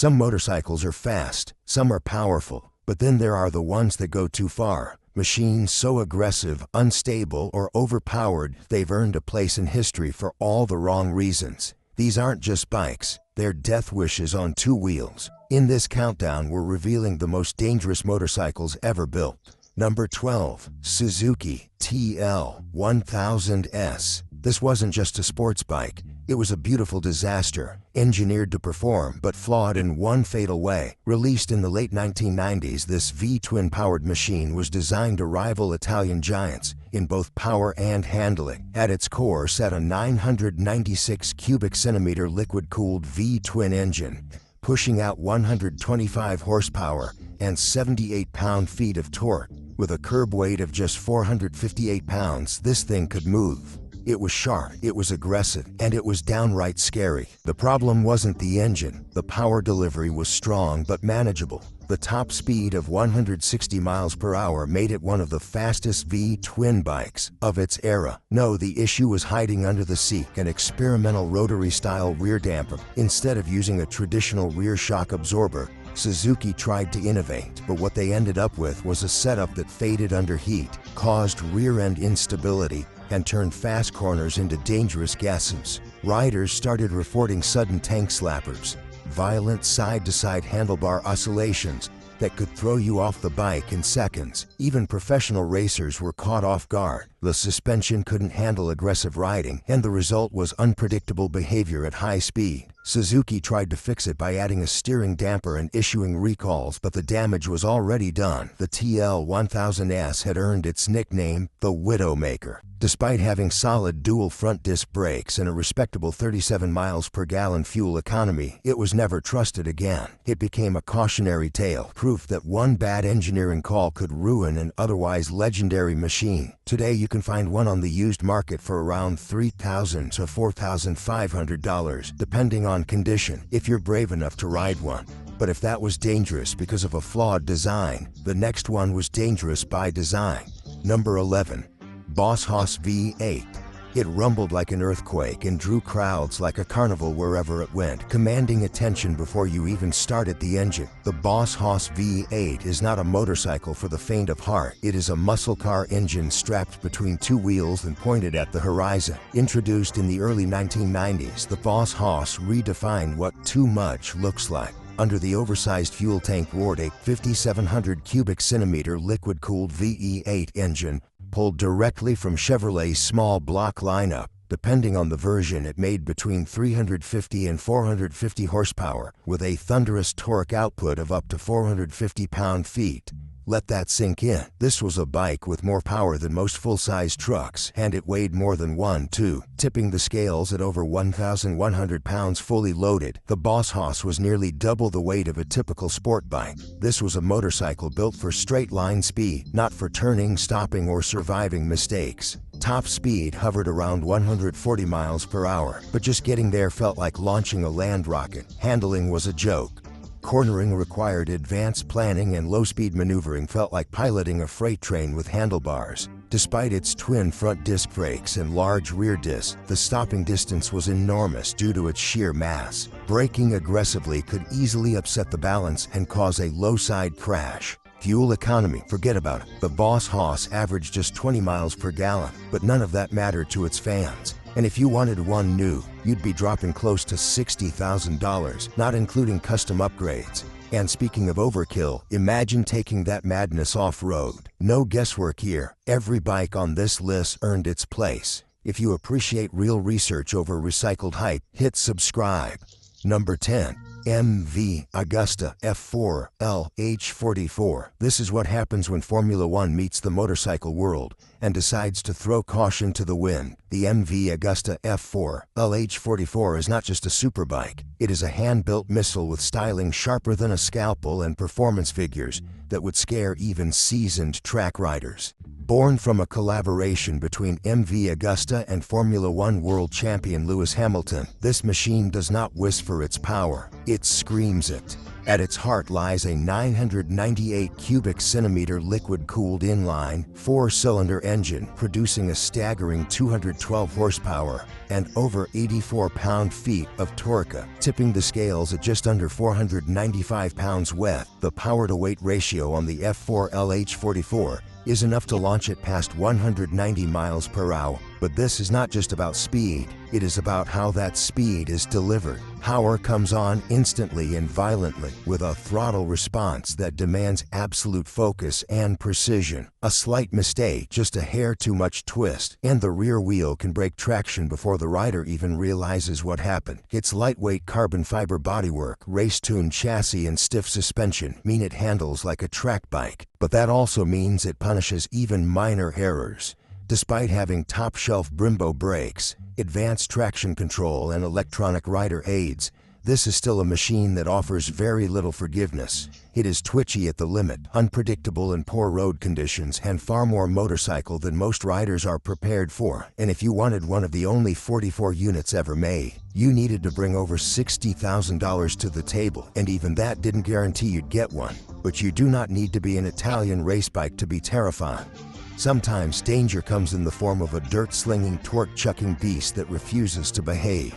Some motorcycles are fast, some are powerful, but then there are the ones that go too far. Machines so aggressive, unstable, or overpowered, they've earned a place in history for all the wrong reasons. These aren't just bikes, they're death wishes on two wheels. In this countdown, we're revealing the most dangerous motorcycles ever built. Number 12. Suzuki TL1000S. This wasn't just a sports bike, it was a beautiful disaster, engineered to perform but flawed in one fatal way. Released in the late 1990s, this V-twin-powered machine was designed to rival Italian giants in both power and handling. At its core sat a 996 cubic centimeter liquid-cooled V-twin engine, pushing out 125 horsepower and 78 pound-feet of torque. With a curb weight of just 458 pounds, this thing could move. It was sharp, it was aggressive, and it was downright scary. The problem wasn't the engine. The power delivery was strong but manageable. The top speed of 160 miles per hour made it one of the fastest V-twin bikes of its era. No, the issue was hiding under the seat, an experimental rotary-style rear damper. Instead of using a traditional rear shock absorber, Suzuki tried to innovate, but what they ended up with was a setup that faded under heat, caused rear-end instability, and turned fast corners into dangerous guesses. Riders started reporting sudden tank slappers, violent side-to-side handlebar oscillations that could throw you off the bike in seconds. Even professional racers were caught off guard. The suspension couldn't handle aggressive riding, and the result was unpredictable behavior at high speed. Suzuki tried to fix it by adding a steering damper and issuing recalls, but the damage was already done. The TL1000S had earned its nickname, the Widowmaker. Despite having solid dual front disc brakes and a respectable 37 miles per gallon fuel economy, it was never trusted again. It became a cautionary tale, proof that one bad engineering call could ruin an otherwise legendary machine. Today you can find one on the used market for around $3,000 to $4,500, depending on condition, if you're brave enough to ride one. But if that was dangerous because of a flawed design, the next one was dangerous by design. Number 11. Boss Haas V8. It rumbled like an earthquake and drew crowds like a carnival wherever it went, commanding attention before you even started the engine. The Boss Haas V8 is not a motorcycle for the faint of heart. It is a muscle car engine strapped between two wheels and pointed at the horizon. Introduced in the early 1990s, the Boss Haas redefined what too much looks like. Under the oversized fuel tank roared a 5,700 cubic centimeter liquid-cooled VE8 engine, pulled directly from Chevrolet's small block lineup. Depending on the version, it made between 350 and 450 horsepower, with a thunderous torque output of up to 450 pound-feet. Let that sink in. This was a bike with more power than most full-size trucks, and it weighed more than 1-2, tipping the scales at over 1,100 pounds fully loaded. The Boss Haas was nearly double the weight of a typical sport bike. This was a motorcycle built for straight-line speed, not for turning, stopping, or surviving mistakes. Top speed hovered around 140 miles per hour, but just getting there felt like launching a land rocket. Handling was a joke. Cornering required advanced planning, and low-speed maneuvering felt like piloting a freight train with handlebars. Despite its twin front disc brakes and large rear disc, the stopping distance was enormous due to its sheer mass. Braking aggressively could easily upset the balance and cause a low-side crash. Fuel economy, forget about it. The Boss Haas averaged just 20 miles per gallon, but none of that mattered to its fans. And if you wanted one new, you'd be dropping close to $60,000, not including custom upgrades. And speaking of overkill, imagine taking that madness off-road. No guesswork here. Every bike on this list earned its place. If you appreciate real research over recycled hype, hit subscribe. Number 10. MV Agusta F4LH44. This is what happens when Formula One meets the motorcycle world and decides to throw caution to the wind. The MV Agusta F4LH44 is not just a superbike. It is a hand-built missile with styling sharper than a scalpel and performance figures that would scare even seasoned track riders. Born from a collaboration between MV Agusta and Formula One world champion Lewis Hamilton, this machine does not whisper its power, it screams it. At its heart lies a 998 cubic centimeter liquid-cooled inline, 4-cylinder engine producing a staggering 212 horsepower and over 84 pound-feet of torque, tipping the scales at just under 495 pounds wet. The power-to-weight ratio on the F4LH44 is enough to launch it past 190 miles per hour. But this is not just about speed, it is about how that speed is delivered. Power comes on instantly and violently, with a throttle response that demands absolute focus and precision. A slight mistake, just a hair too much twist, and the rear wheel can break traction before the rider even realizes what happened. Its lightweight carbon fiber bodywork, race-tuned chassis, and stiff suspension mean it handles like a track bike. But that also means it punishes even minor errors. Despite having top-shelf Brembo brakes, advanced traction control, and electronic rider aids, this is still a machine that offers very little forgiveness. It is twitchy at the limit, unpredictable in poor road conditions, and far more motorcycle than most riders are prepared for. And if you wanted one of the only 44 units ever made, you needed to bring over $60,000 to the table, and even that didn't guarantee you'd get one. But you do not need to be an Italian race bike to be terrifying. Sometimes danger comes in the form of a dirt-slinging, torque-chucking beast that refuses to behave.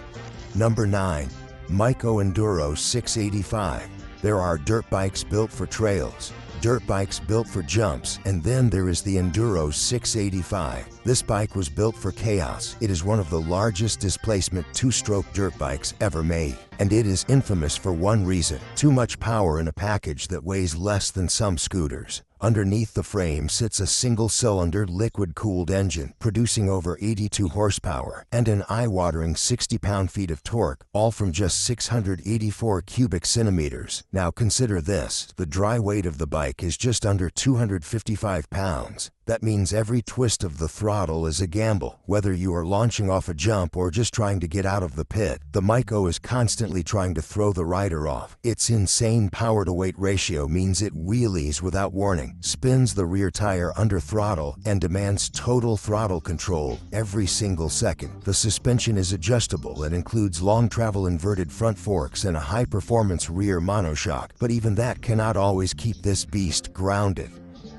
Number 9. Maico Enduro 685. There are dirt bikes built for trails, dirt bikes built for jumps, and then there is the Enduro 685. This bike was built for chaos. It is one of the largest displacement two-stroke dirt bikes ever made. And it is infamous for one reason: too much power in a package that weighs less than some scooters. Underneath the frame sits a single-cylinder liquid-cooled engine producing over 82 horsepower and an eye-watering 60 pound-feet of torque, all from just 684 cubic centimeters. Now consider this: the dry weight of the bike is just under 255 pounds. That means every twist of the throttle is a gamble, whether you are launching off a jump or just trying to get out of the pit. The Maico is constantly trying to throw the rider off. Its insane power-to-weight ratio means it wheelies without warning, spins the rear tire under throttle, and demands total throttle control every single second. The suspension is adjustable and includes long-travel inverted front forks and a high-performance rear monoshock, but even that cannot always keep this beast grounded.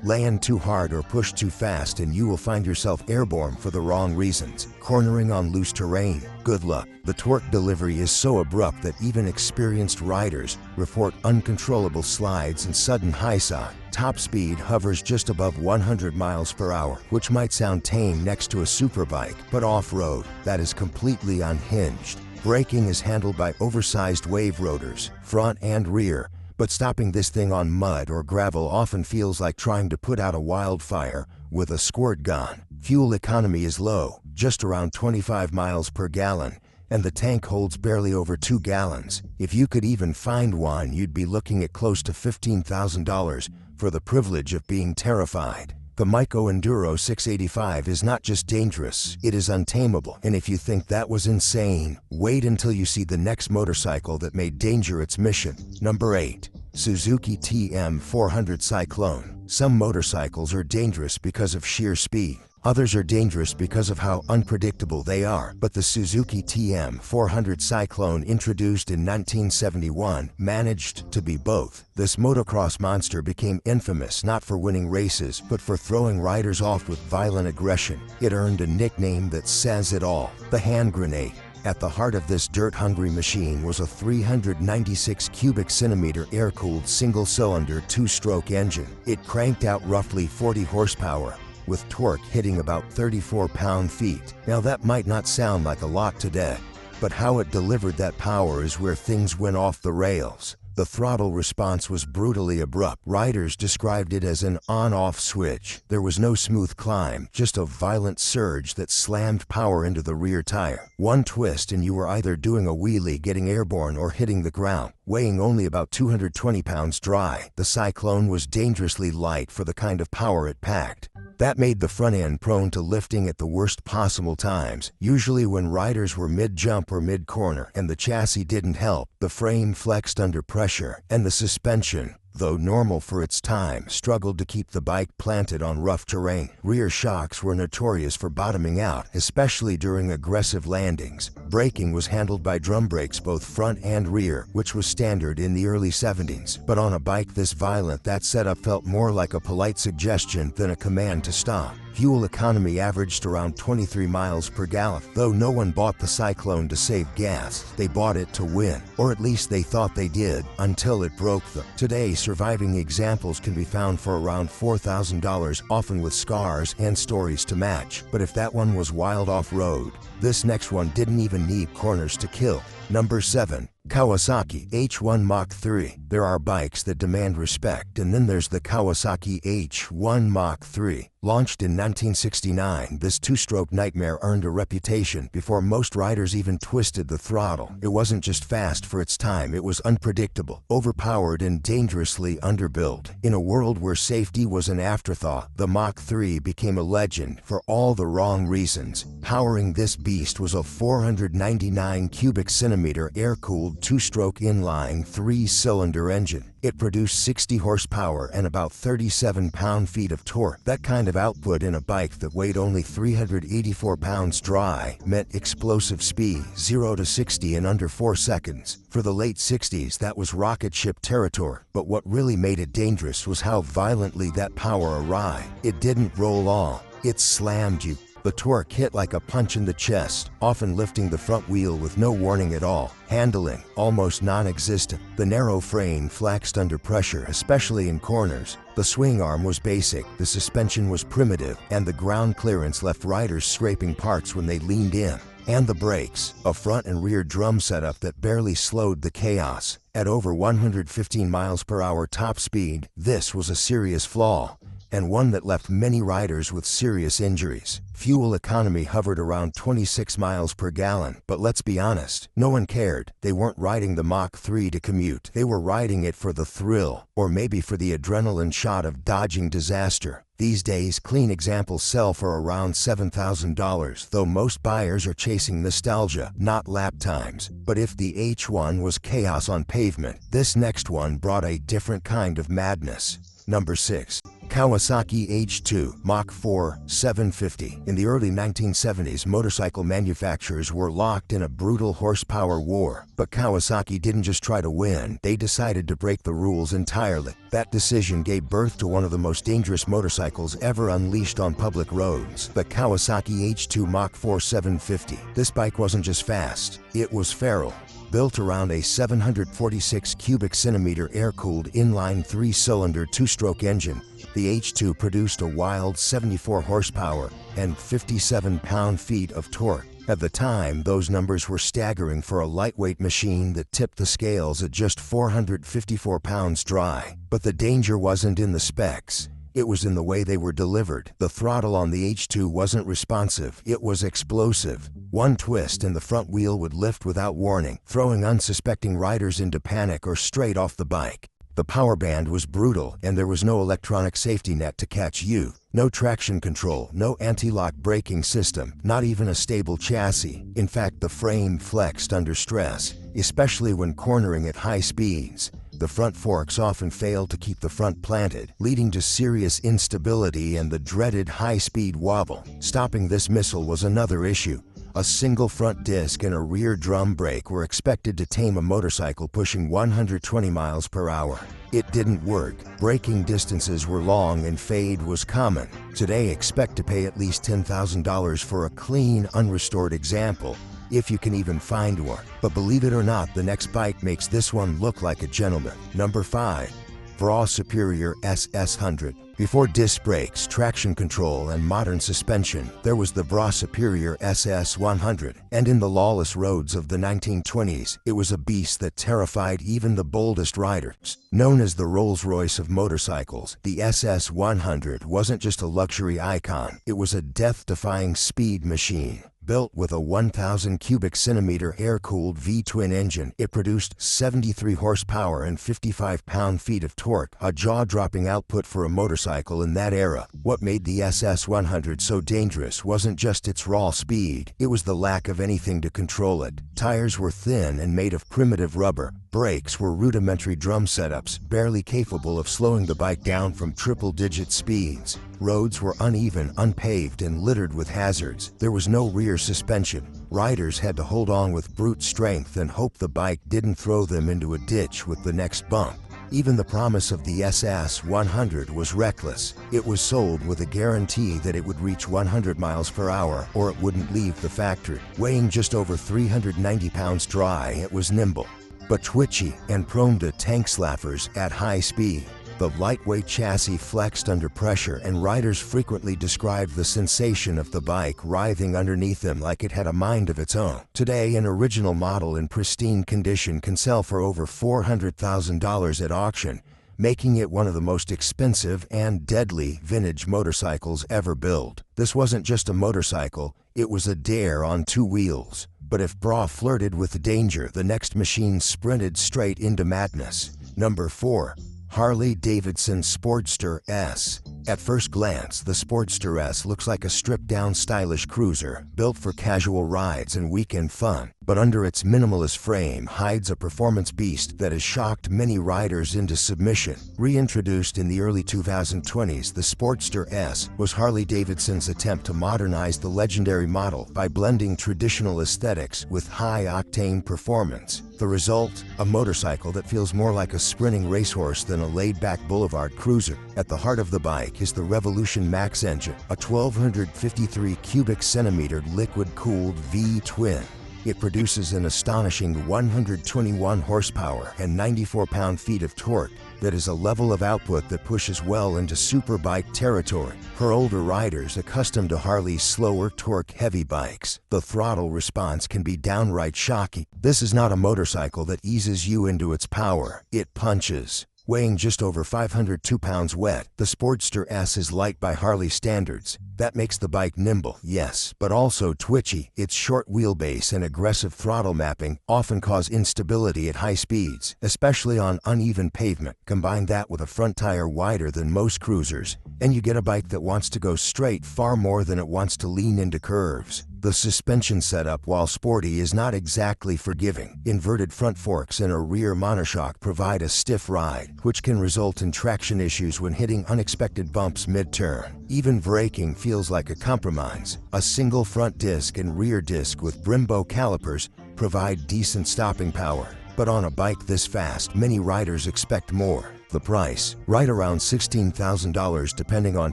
Land too hard or push too fast and you will find yourself airborne for the wrong reasons. Cornering on loose terrain, good luck. The torque delivery is so abrupt that even experienced riders report uncontrollable slides and sudden high side. Top speed hovers just above 100 miles per hour, which might sound tame next to a superbike, but off-road, that is completely unhinged. Braking is handled by oversized wave rotors, front and rear, but stopping this thing on mud or gravel often feels like trying to put out a wildfire with a squirt gun. Fuel economy is low, just around 25 miles per gallon, and the tank holds barely over 2 gallons. If you could even find one, you'd be looking at close to $15,000 for the privilege of being terrified. The Maico Enduro 685 is not just dangerous, it is untamable. And if you think that was insane, wait until you see the next motorcycle that made danger its mission. Number 8. Suzuki TM400 Cyclone. Some motorcycles are dangerous because of sheer speed. Others are dangerous because of how unpredictable they are, but the Suzuki TM400 Cyclone, introduced in 1971, managed to be both. This motocross monster became infamous not for winning races, but for throwing riders off with violent aggression. It earned a nickname that says it all: the hand grenade. At the heart of this dirt-hungry machine was a 396 cubic centimeter air-cooled single-cylinder two-stroke engine. It cranked out roughly 40 horsepower, with torque hitting about 34 pound-feet. Now that might not sound like a lot today, but how it delivered that power is where things went off the rails. The throttle response was brutally abrupt. Riders described it as an on-off switch. There was no smooth climb, just a violent surge that slammed power into the rear tire. One twist and you were either doing a wheelie, getting airborne, or hitting the ground. Weighing only about 220 pounds dry, the Cyclone was dangerously light for the kind of power it packed. That made the front end prone to lifting at the worst possible times, usually when riders were mid-jump or mid-corner, and the chassis didn't help. The frame flexed under pressure, and the suspension, though normal for its time, struggled to keep the bike planted on rough terrain. Rear shocks were notorious for bottoming out, especially during aggressive landings. Braking was handled by drum brakes both front and rear, which was standard in the early 70s. But on a bike this violent, that setup felt more like a polite suggestion than a command to stop. Fuel economy averaged around 23 miles per gallon. Though no one bought the Cyclone to save gas, they bought it to win. Or at least they thought they did, until it broke them. Today, surviving examples can be found for around $4,000, often with scars and stories to match. But if that one was wild off-road, this next one didn't even need corners to kill. Number 7. Kawasaki H1 Mach 3. There are bikes that demand respect, and then there's the Kawasaki H1 Mach 3. Launched in 1969, this two-stroke nightmare earned a reputation before most riders even twisted the throttle. It wasn't just fast for its time, it was unpredictable, overpowered, and dangerously underbuilt. In a world where safety was an afterthought, the Mach 3 became a legend for all the wrong reasons. Powering this beast was a 499 cubic centimeter air-cooled two-stroke inline three-cylinder engine. It produced 60 horsepower and about 37 pound-feet of torque. That kind of output in a bike that weighed only 384 pounds dry meant explosive speed, 0 to 60 in under 4 seconds. For the late 60s, that was rocket ship territory. But what really made it dangerous was how violently that power arrived. It didn't roll on, it slammed you. The torque hit like a punch in the chest, often lifting the front wheel with no warning at all. Handling, almost non-existent. The narrow frame flexed under pressure, especially in corners. The swing arm was basic, the suspension was primitive, and the ground clearance left riders scraping parts when they leaned in. And the brakes, a front and rear drum setup that barely slowed the chaos. At over 115 miles per hour top speed, this was a serious flaw, and one that left many riders with serious injuries. Fuel economy hovered around 26 miles per gallon, but let's be honest, no one cared. They weren't riding the Mach 3 to commute. They were riding it for the thrill, or maybe for the adrenaline shot of dodging disaster. These days, clean examples sell for around $7,000, though most buyers are chasing nostalgia, not lap times. But if the H1 was chaos on pavement, this next one brought a different kind of madness. Number 6. Kawasaki H2 Mach 4 750. In the early 1970s, motorcycle manufacturers were locked in a brutal horsepower war. But Kawasaki didn't just try to win, they decided to break the rules entirely. That decision gave birth to one of the most dangerous motorcycles ever unleashed on public roads, the Kawasaki H2 Mach 4 750. This bike wasn't just fast, it was feral. Built around a 746 cubic centimeter air-cooled inline three-cylinder two-stroke engine, the H2 produced a wild 74 horsepower and 57 pound-feet of torque. At the time, those numbers were staggering for a lightweight machine that tipped the scales at just 454 pounds dry. But the danger wasn't in the specs. It was in the way they were delivered. The throttle on the H2 wasn't responsive, it was explosive. One twist and the front wheel would lift without warning, throwing unsuspecting riders into panic or straight off the bike. The power band was brutal, and there was no electronic safety net to catch you. No traction control, no anti-lock braking system, not even a stable chassis. In fact, the frame flexed under stress, especially when cornering at high speeds. The front forks often failed to keep the front planted, leading to serious instability and the dreaded high-speed wobble. Stopping this missile was another issue. A single front disc and a rear drum brake were expected to tame a motorcycle pushing 120 miles per hour. It didn't work. Braking distances were long and fade was common. Today, expect to pay at least $10,000 for a clean, unrestored example, if you can even find one. But believe it or not, the next bike makes this one look like a gentleman. Number 5. Brough Superior SS100. Before disc brakes, traction control, and modern suspension, there was the Brough Superior SS100. And in the lawless roads of the 1920s, it was a beast that terrified even the boldest riders. Known as the Rolls-Royce of motorcycles, the SS100 wasn't just a luxury icon, it was a death-defying speed machine. Built with a 1,000 cubic centimeter air-cooled V-twin engine, it produced 73 horsepower and 55 pound-feet of torque, a jaw-dropping output for a motorcycle in that era. What made the SS100 so dangerous wasn't just its raw speed, it was the lack of anything to control it. Tires were thin and made of primitive rubber. Brakes were rudimentary drum setups, barely capable of slowing the bike down from triple-digit speeds. Roads were uneven, unpaved, and littered with hazards. There was no rear suspension. Riders had to hold on with brute strength and hope the bike didn't throw them into a ditch with the next bump. Even the promise of the SS100 was reckless. It was sold with a guarantee that it would reach 100 miles per hour or it wouldn't leave the factory. Weighing just over 390 pounds dry, it was nimble, but twitchy and prone to tank slappers at high speed. The lightweight chassis flexed under pressure, and riders frequently described the sensation of the bike writhing underneath them like it had a mind of its own. Today, an original model in pristine condition can sell for over $400,000 at auction, making it one of the most expensive and deadly vintage motorcycles ever built. This wasn't just a motorcycle, it was a dare on two wheels. But if Brough flirted with danger, the next machine sprinted straight into madness. Number 4. Harley Davidson Sportster S. At first glance, the Sportster S looks like a stripped-down stylish cruiser, built for casual rides and weekend fun. But under its minimalist frame hides a performance beast that has shocked many riders into submission. Reintroduced in the early 2020s, the Sportster S was Harley Davidson's attempt to modernize the legendary model by blending traditional aesthetics with high-octane performance. The result? A motorcycle that feels more like a sprinting racehorse than a laid-back boulevard cruiser. At the heart of the bike is the Revolution Max engine, a 1,253 cubic centimeter liquid-cooled V-twin. It produces an astonishing 121 horsepower and 94 pound-feet of torque. That is a level of output that pushes well into superbike territory. For older riders accustomed to Harley's slower, torque-heavy bikes, the throttle response can be downright shocking. This is not a motorcycle that eases you into its power. It punches. Weighing just over 502 pounds wet, the Sportster S is light by Harley standards. That makes the bike nimble, yes, but also twitchy. Its short wheelbase and aggressive throttle mapping often cause instability at high speeds, especially on uneven pavement. Combine that with a front tire wider than most cruisers, and you get a bike that wants to go straight far more than it wants to lean into curves. The suspension setup, while sporty, is not exactly forgiving. Inverted front forks and a rear monoshock provide a stiff ride, which can result in traction issues when hitting unexpected bumps mid-turn. Even braking feels like a compromise. A single front disc and rear disc with Brembo calipers provide decent stopping power. But on a bike this fast, many riders expect more. The price, right around $16,000 depending on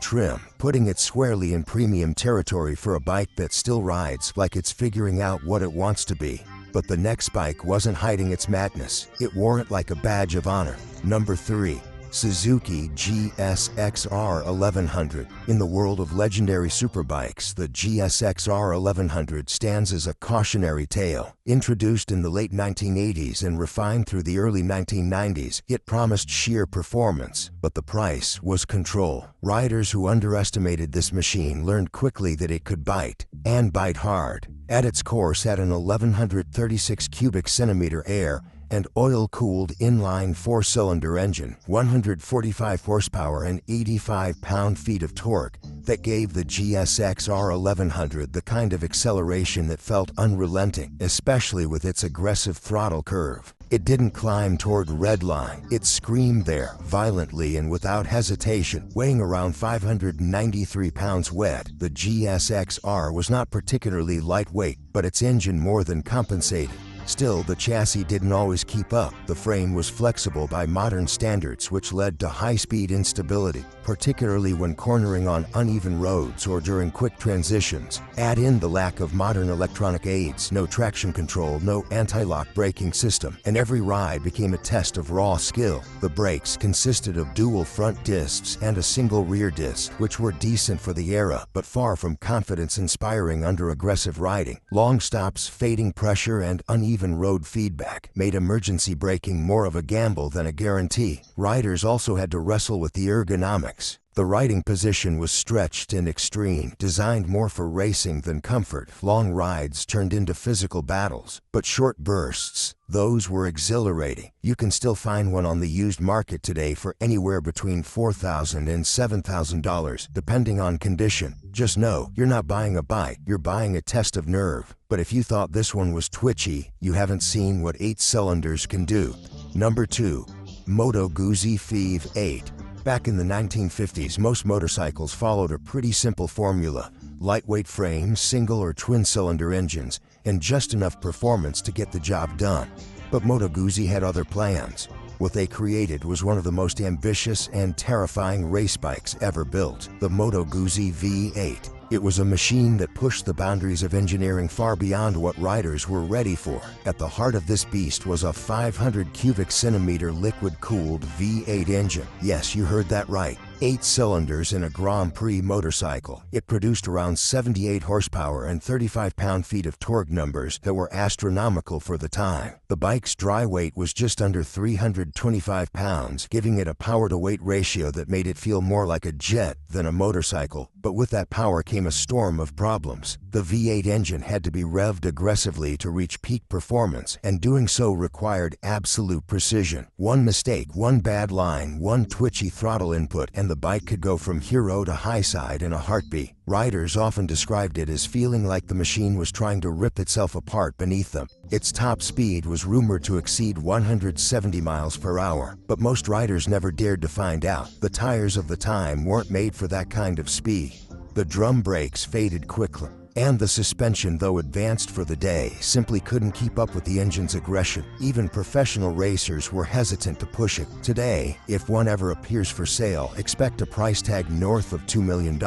trim, putting it squarely in premium territory for a bike that still rides like it's figuring out what it wants to be. But the next bike wasn't hiding its madness. It wore it like a badge of honor. Number 3. Suzuki GSXR1100. In the world of legendary superbikes, the GSXR1100 stands as a cautionary tale. Introduced in the late 1980s and refined through the early 1990s, it promised sheer performance, but the price was control. Riders who underestimated this machine learned quickly that it could bite, and bite hard. At its core sat an 1,136 cubic centimeter air and oil-cooled inline four-cylinder engine, 145 horsepower and 85 pound-feet of torque that gave the GSXR1100 the kind of acceleration that felt unrelenting, especially with its aggressive throttle curve. It didn't climb toward redline. It screamed there, violently and without hesitation. Weighing around 593 pounds wet, the GSXR was not particularly lightweight, but its engine more than compensated. Still, the chassis didn't always keep up. The frame was flexible by modern standards, which led to high-speed instability, particularly when cornering on uneven roads or during quick transitions. Add in the lack of modern electronic aids, no traction control, no anti-lock braking system, and every ride became a test of raw skill. The brakes consisted of dual front discs and a single rear disc, which were decent for the era, but far from confidence-inspiring under aggressive riding. Long stops, fading pressure, and uneven road feedback made emergency braking more of a gamble than a guarantee. Riders also had to wrestle with the ergonomics. The riding position was stretched and extreme, designed more for racing than comfort. Long rides turned into physical battles, but short bursts, those were exhilarating. You can still find one on the used market today for anywhere between $4,000 and $7,000, depending on condition. Just know, you're not buying a bike, you're buying a test of nerve. But if you thought this one was twitchy, you haven't seen what 8 cylinders can do. Number 2. Moto Guzzi V8. Back in the 1950s, most motorcycles followed a pretty simple formula: lightweight frames, single or twin-cylinder engines, and just enough performance to get the job done. But Moto Guzzi had other plans. What they created was one of the most ambitious and terrifying race bikes ever built, the Moto Guzzi V8. It was a machine that pushed the boundaries of engineering far beyond what riders were ready for. At the heart of this beast was a 500 cubic centimeter liquid-cooled V8 engine. Yes, you heard that right. 8 cylinders in a Grand Prix motorcycle. It produced around 78 horsepower and 35 pound-feet of torque, numbers that were astronomical for the time. The bike's dry weight was just under 325 pounds, giving it a power-to-weight ratio that made it feel more like a jet than a motorcycle. But with that power came a storm of problems. The V8 engine had to be revved aggressively to reach peak performance, and doing so required absolute precision. One mistake, one bad line, one twitchy throttle input, and the bike could go from hero to high side in a heartbeat. Riders often described it as feeling like the machine was trying to rip itself apart beneath them. Its top speed was rumored to exceed 170 miles per hour, but most riders never dared to find out. The tires of the time weren't made for that kind of speed. The drum brakes faded quickly, and the suspension, though advanced for the day, simply couldn't keep up with the engine's aggression. Even professional racers were hesitant to push it. Today, if one ever appears for sale, expect a price tag north of $2 million,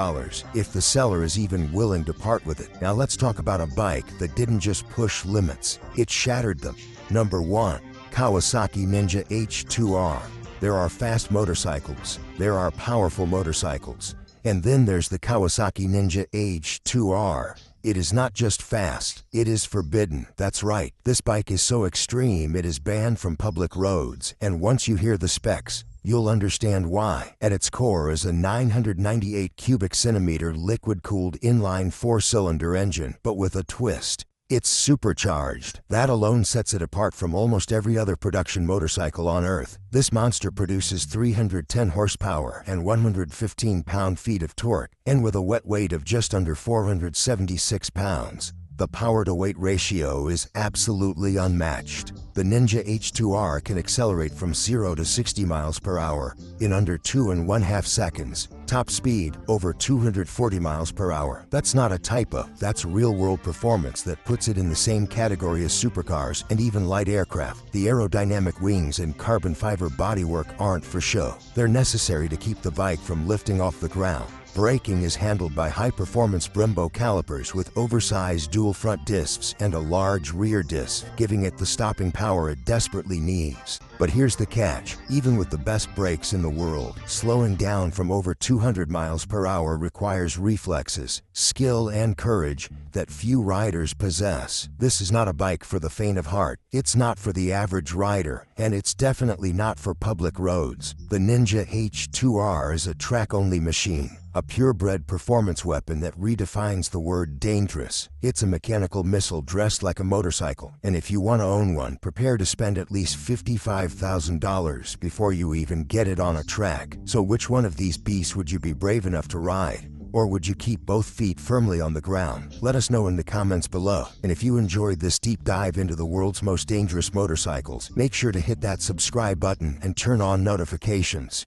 if the seller is even willing to part with it. Now let's talk about a bike that didn't just push limits, it shattered them. Number 1. Kawasaki Ninja H2R. There are fast motorcycles, there are powerful motorcycles, and then there's the Kawasaki Ninja H2R. It is not just fast, it is forbidden. That's right, this bike is so extreme it is banned from public roads, and once you hear the specs, you'll understand why. At its core is a 998 cubic centimeter liquid-cooled inline 4-cylinder engine, but with a twist. It's supercharged. That alone sets it apart from almost every other production motorcycle on Earth. This monster produces 310 horsepower and 115 pound-feet of torque, and with a wet weight of just under 476 pounds. The power-to-weight ratio is absolutely unmatched. The Ninja H2R can accelerate from 0 to 60 miles per hour in under 2.5 seconds. Top speed, over 240 miles per hour. That's not a typo, that's real-world performance that puts it in the same category as supercars and even light aircraft. The aerodynamic wings and carbon fiber bodywork aren't for show. They're necessary to keep the bike from lifting off the ground. Braking is handled by high-performance Brembo calipers with oversized dual front discs and a large rear disc, giving it the stopping power it desperately needs. But here's the catch. Even with the best brakes in the world, slowing down from over 200 miles per hour requires reflexes, skill, and courage that few riders possess. This is not a bike for the faint of heart. It's not for the average rider, and it's definitely not for public roads. The Ninja H2R is a track-only machine, a purebred performance weapon that redefines the word dangerous. It's a mechanical missile dressed like a motorcycle, and if you want to own one, prepare to spend at least $55,000 before you even get it on a track. So which one of these beasts would you be brave enough to ride? Or would you keep both feet firmly on the ground? Let us know in the comments below. And if you enjoyed this deep dive into the world's most dangerous motorcycles, make sure to hit that subscribe button and turn on notifications.